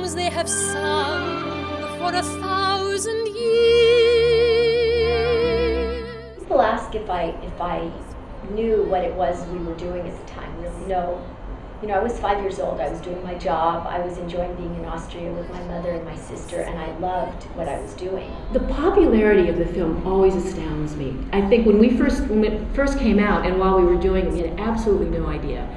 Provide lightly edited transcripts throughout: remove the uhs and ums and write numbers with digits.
songs they have sung for 1,000 years. People ask if I knew what it was we were doing at the time. No. You know, I was 5 years old. I was doing my job. I was enjoying being in Austria with my mother and my sister, and I loved what I was doing. The popularity of the film always astounds me. I think when it first came out, and while we were doing it, we had absolutely no idea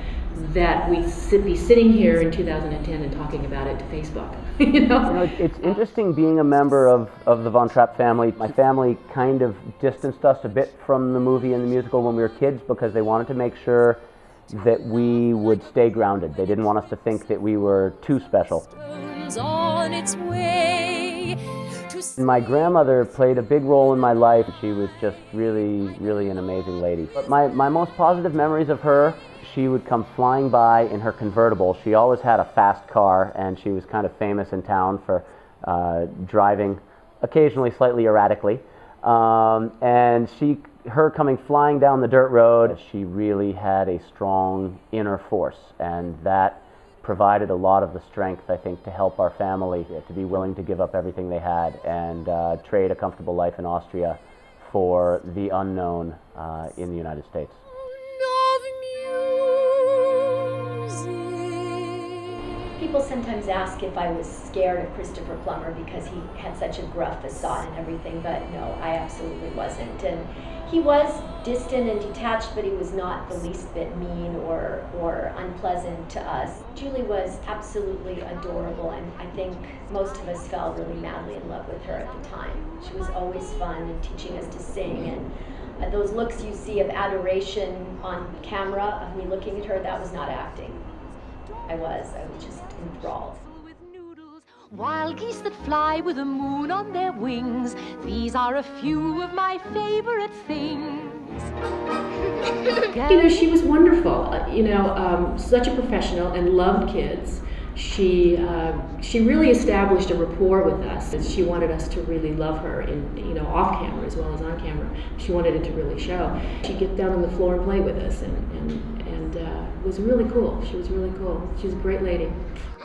that we'd be sitting here in 2010 and talking about it to Facebook. You know, it's interesting being a member of the Von Trapp family. My family kind of distanced us a bit from the movie and the musical when we were kids because they wanted to make sure that we would stay grounded. They didn't want us to think that we were too special. On its way to... My grandmother played a big role in my life. She was just really, really an amazing lady. But my most positive memories of her, she would come flying by in her convertible. She always had a fast car, and she was kind of famous in town for driving occasionally slightly erratically. And her coming flying down the dirt road, she really had a strong inner force, and that provided a lot of the strength, I think, to help our family to be willing to give up everything they had and trade a comfortable life in Austria for the unknown in the United States. People sometimes ask if I was scared of Christopher Plummer because he had such a gruff facade and everything, but no, I absolutely wasn't. And he was distant and detached, but he was not the least bit mean or unpleasant to us. Julie was absolutely adorable, and I think most of us fell really madly in love with her at the time. She was always fun and teaching us to sing, and those looks you see of adoration on camera of me looking at her, that was not acting. I was just enthralled. Wild geese that fly with the moon on their wings, these are a few of my favorite things. You know, she was wonderful. Such a professional and loved kids. She really established a rapport with us. She wanted us to really love her off camera as well as on camera. She wanted it to really show. She'd get down on the floor and play with us, and it was really cool. She was really cool. She was a great lady.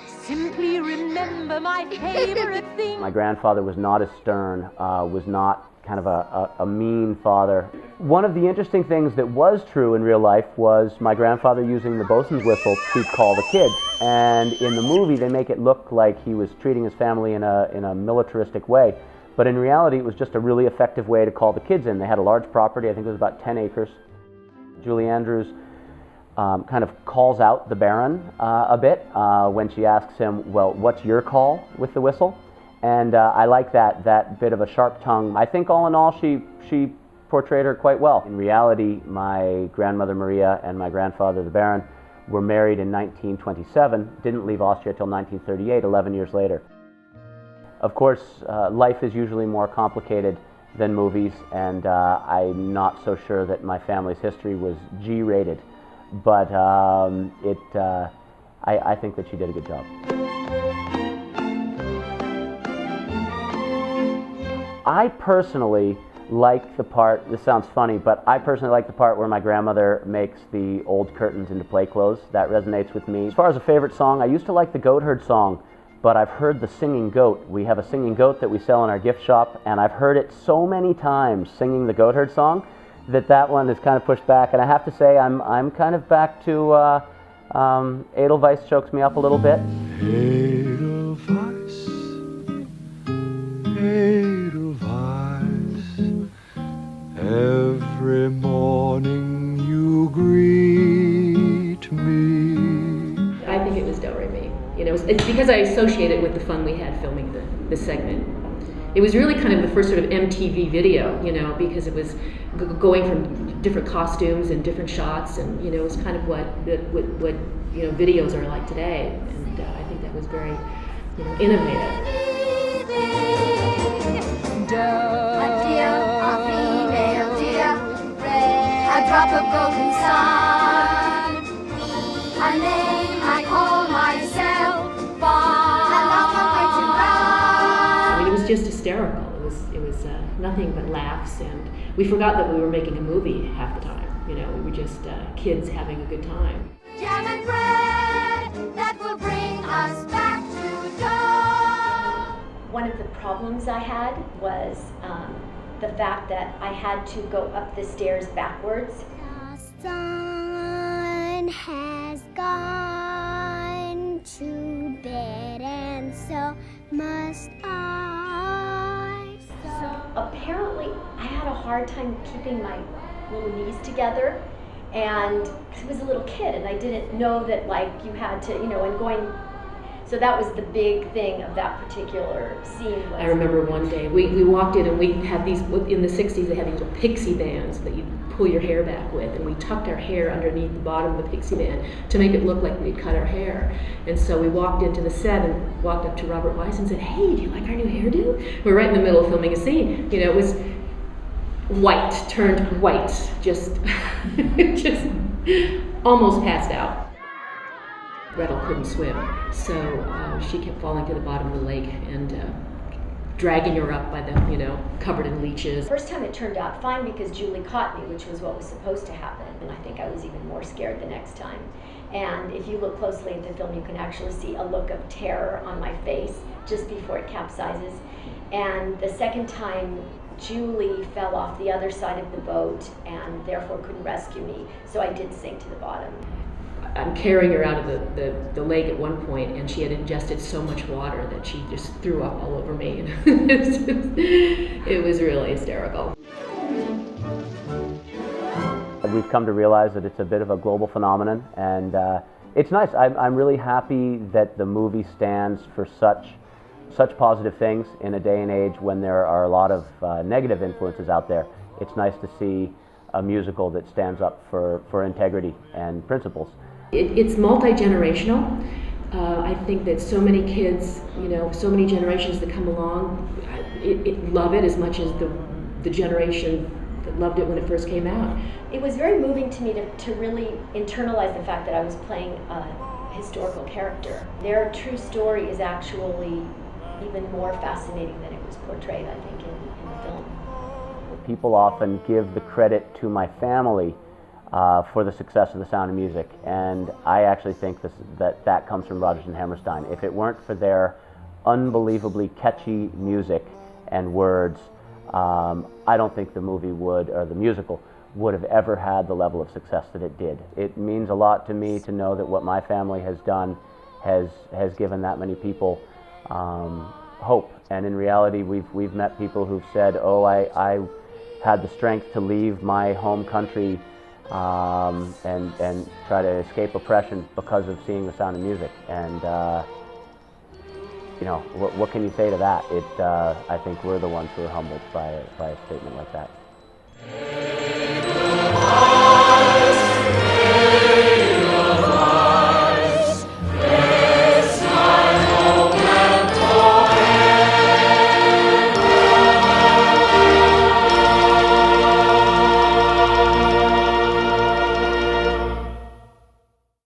Simply remember my favorite thing. My grandfather was not as stern, was not kind of a mean father. One of the interesting things that was true in real life was my grandfather using the bosun's whistle to call the kids. And in the movie, they make it look like he was treating his family in a militaristic way. But in reality, it was just a really effective way to call the kids in. They had a large property, I think it was about 10 acres. Julie Andrews kind of calls out the Baron a bit when she asks him, well, what's your call with the whistle? And I like that bit of a sharp tongue. I think all in all, she portrayed her quite well. In reality, my grandmother Maria and my grandfather, the Baron, were married in 1927, didn't leave Austria till 1938, 11 years later. Of course, life is usually more complicated than movies, and I'm not so sure that my family's history was G-rated. But I think that she did a good job. I personally like the part, this sounds funny, but I personally like the part where my grandmother makes the old curtains into play clothes. That resonates with me. As far as a favorite song, I used to like the Goat Herd song, but I've heard the Singing Goat. We have a singing goat that we sell in our gift shop, and I've heard it so many times singing the Goat Herd song that one is kind of pushed back. And I have to say, I'm kind of back to Edelweiss chokes me up a little bit. Edelweiss, Edelweiss, every morning you greet me. I think it was Do Re Mi. It's because I associate it with the fun we had filming the segment. It was really kind of the first sort of MTV video, because it was going from different costumes and different shots, and it was kind of what videos are like today, and I think that was very innovative. A deer, a female deer, a drop of golden sun, a name I call myself, It was just hysterical. It was nothing but laughs, and we forgot that we were making a movie half the time. We were just kids having a good time. Jam and bread that will bring us back to dawn. problems I had was the fact that I had to go up the stairs backwards. The sun has gone to bed, and so must I. So apparently I had a hard time keeping my little knees together, and because I was a little kid and I didn't know that like you had to, and going. So that was the big thing of that particular scene. I remember one day we walked in and we had these, in the 60s they had these little pixie bands that you pull your hair back with, and we tucked our hair underneath the bottom of the pixie band to make it look like we'd cut our hair. And so we walked into the set and walked up to Robert Weiss and said, "Hey, do you like our new hairdo?" We're right in the middle of filming a scene. It was white, turned white, just almost passed out. Gretl couldn't swim, so she kept falling to the bottom of the lake and dragging her up by the, covered in leeches. First time it turned out fine because Julie caught me, which was what was supposed to happen. And I think I was even more scared the next time. And if you look closely at the film, you can actually see a look of terror on my face just before it capsizes. And the second time, Julie fell off the other side of the boat and therefore couldn't rescue me, so I did sink to the bottom. I'm carrying her out of the lake at one point, and she had ingested so much water that she just threw up all over me. It was really hysterical. We've come to realize that it's a bit of a global phenomenon, and it's nice. I'm really happy that the movie stands for such positive things in a day and age when there are a lot of negative influences out there. It's nice to see a musical that stands up for integrity and principles. It's multi-generational. I think that so many kids, so many generations that come along, love it as much as the generation that loved it when it first came out. It was very moving to me to really internalize the fact that I was playing a historical character. Their true story is actually even more fascinating than it was portrayed, I think, in the film. People often give the credit to my family for the success of The Sound of Music, and I actually think that comes from Rodgers and Hammerstein. If it weren't for their unbelievably catchy music and words, I don't think the movie or the musical would have ever had the level of success that it did. It means a lot to me to know that what my family has done has given that many people hope. And in reality, we've met people who've said, "Oh, I had the strength to leave my home country and try to escape oppression because of seeing The Sound of Music." And what can you say to that? I think we're the ones who are humbled by a statement like that.